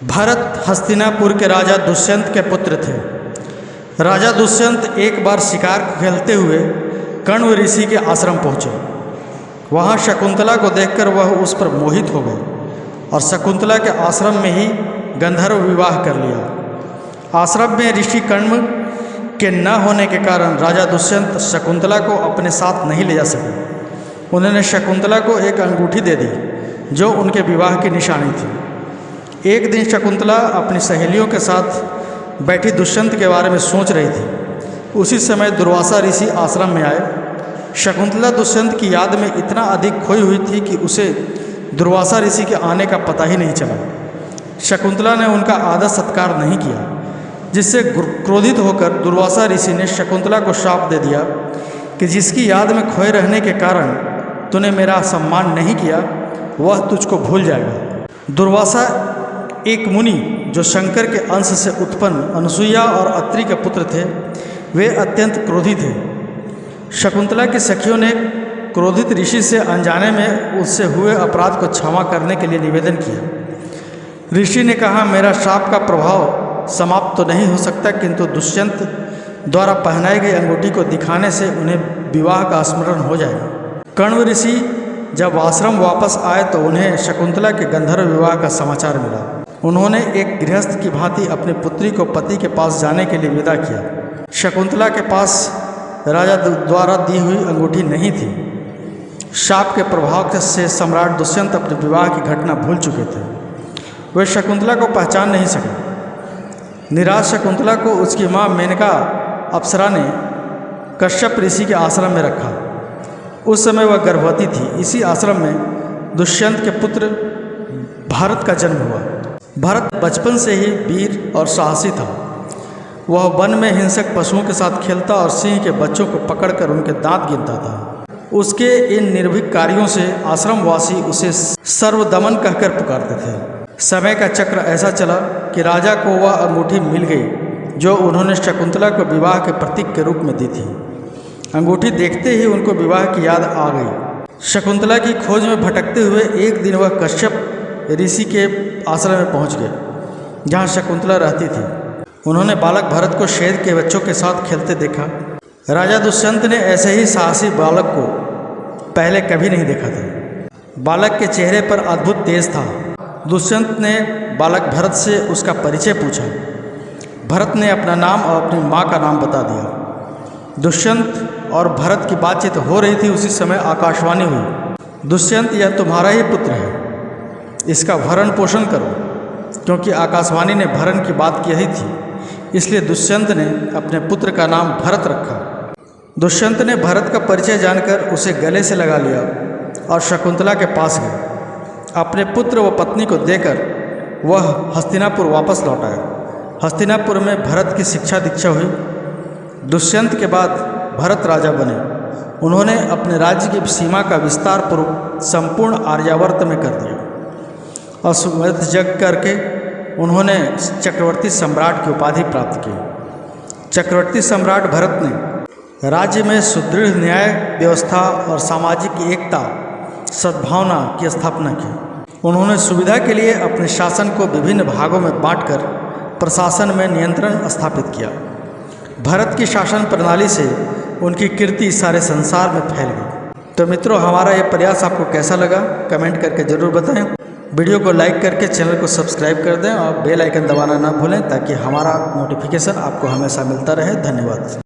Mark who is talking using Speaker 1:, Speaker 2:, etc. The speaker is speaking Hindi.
Speaker 1: भरत हस्तिनापुर के राजा दुष्यंत के पुत्र थे। राजा दुष्यंत एक बार शिकार खेलते हुए कण्व ऋषि के आश्रम पहुँचे। वहाँ शकुंतला को देखकर वह उस पर मोहित हो गए और शकुंतला के आश्रम में ही गंधर्व विवाह कर लिया। आश्रम में ऋषि कण्व के न होने के कारण राजा दुष्यंत शकुंतला को अपने साथ नहीं ले जा सके। उन्होंने शकुंतला को एक अंगूठी दे दी जो उनके विवाह की निशानी थी। एक दिन शकुंतला अपनी सहेलियों के साथ बैठी दुष्यंत के बारे में सोच रही थी। उसी समय दुर्वासा ऋषि आश्रम में आए। शकुंतला दुष्यंत की याद में इतना अधिक खोई हुई थी कि उसे दुर्वासा ऋषि के आने का पता ही नहीं चला। शकुंतला ने उनका आदर सत्कार नहीं किया, जिससे क्रोधित होकर दुर्वासा ऋषि ने शकुंतला को शाप दे दिया कि जिसकी याद में खोए रहने के कारण तूने मेरा सम्मान नहीं किया, वह तुझको भूल जाएगा। दुर्वासा एक मुनि जो शंकर के अंश से उत्पन्न अनुसुईया और अत्रि के पुत्र थे, वे अत्यंत क्रोधी थे। शकुंतला की सखियों ने क्रोधित ऋषि से अनजाने में उससे हुए अपराध को क्षमा करने के लिए निवेदन किया। ऋषि ने कहा, मेरा शाप का प्रभाव समाप्त तो नहीं हो सकता, किंतु दुष्यंत द्वारा पहनाई गई अंगूठी को दिखाने से उन्हें विवाह का स्मरण हो जाएगा। कण्व ऋषि जब आश्रम वापस आए तो उन्हें शकुंतला के गंधर्व विवाह का समाचार मिला। उन्होंने एक गृहस्थ की भांति अपनी पुत्री को पति के पास जाने के लिए विदा किया। शकुंतला के पास राजा द्वारा दी हुई अंगूठी नहीं थी। शाप के प्रभाव से सम्राट दुष्यंत अपने विवाह की घटना भूल चुके थे। वे शकुंतला को पहचान नहीं सके। निराश शकुंतला को उसकी माँ मेनका अप्सरा ने कश्यप ऋषि के आश्रम में रखा। उस समय वह गर्भवती थी। इसी आश्रम में दुष्यंत के पुत्र भरत का जन्म हुआ। भरत बचपन से ही वीर और साहसी था। वह वन में हिंसक पशुओं के साथ खेलता और सिंह के बच्चों को पकड़कर उनके दांत गिनता था। उसके इन निर्भीक कार्यों से आश्रमवासी उसे सर्वदमन कहकर पुकारते थे। समय का चक्र ऐसा चला कि राजा को वह अंगूठी मिल गई जो उन्होंने शकुंतला को विवाह के प्रतीक के रूप में दी थी। अंगूठी देखते ही उनको विवाह की याद आ गई। शकुंतला की खोज में भटकते हुए एक दिन वह कश्यप ऋषि के आश्रम में पहुंच गए, जहां शकुंतला रहती थी। उन्होंने बालक भरत को शेर के बच्चों के साथ खेलते देखा। राजा दुष्यंत ने ऐसे ही साहसी बालक को पहले कभी नहीं देखा था। बालक के चेहरे पर अद्भुत तेज था। दुष्यंत ने बालक भरत से उसका परिचय पूछा। भरत ने अपना नाम और अपनी माँ का नाम बता दिया। दुष्यंत और भरत की बातचीत हो रही थी। उसी समय आकाशवाणी हुई, दुष्यंत यह तुम्हारा ही पुत्र है, इसका भरण पोषण करो। क्योंकि आकाशवाणी ने भरण की बात कही थी, इसलिए दुष्यंत ने अपने पुत्र का नाम भरत रखा। दुष्यंत ने भरत का परिचय जानकर उसे गले से लगा लिया और शकुंतला के पास गए। अपने पुत्र व पत्नी को देकर वह हस्तिनापुर वापस लौट आया। हस्तिनापुर में भरत की शिक्षा दीक्षा हुई। दुष्यंत के बाद भरत राजा बने। उन्होंने अपने राज्य की सीमा का विस्तार पूर्वक संपूर्ण आर्यावर्त में कर दिया और सुमेध यज्ञ करके उन्होंने चक्रवर्ती सम्राट की उपाधि प्राप्त की। चक्रवर्ती सम्राट भरत ने राज्य में सुदृढ़ न्याय व्यवस्था और सामाजिक एकता सद्भावना की स्थापना की। उन्होंने सुविधा के लिए अपने शासन को विभिन्न भागों में बांटकर प्रशासन में नियंत्रण स्थापित किया। भरत की शासन प्रणाली से उनकी कीर्ति सारे संसार में फैल गई। तो मित्रों, हमारा ये प्रयास आपको कैसा लगा कमेंट करके ज़रूर बताएं। वीडियो को लाइक करके चैनल को सब्सक्राइब कर दें और बेल आइकन दबाना ना भूलें ताकि हमारा नोटिफिकेशन आपको हमेशा मिलता रहे। धन्यवाद।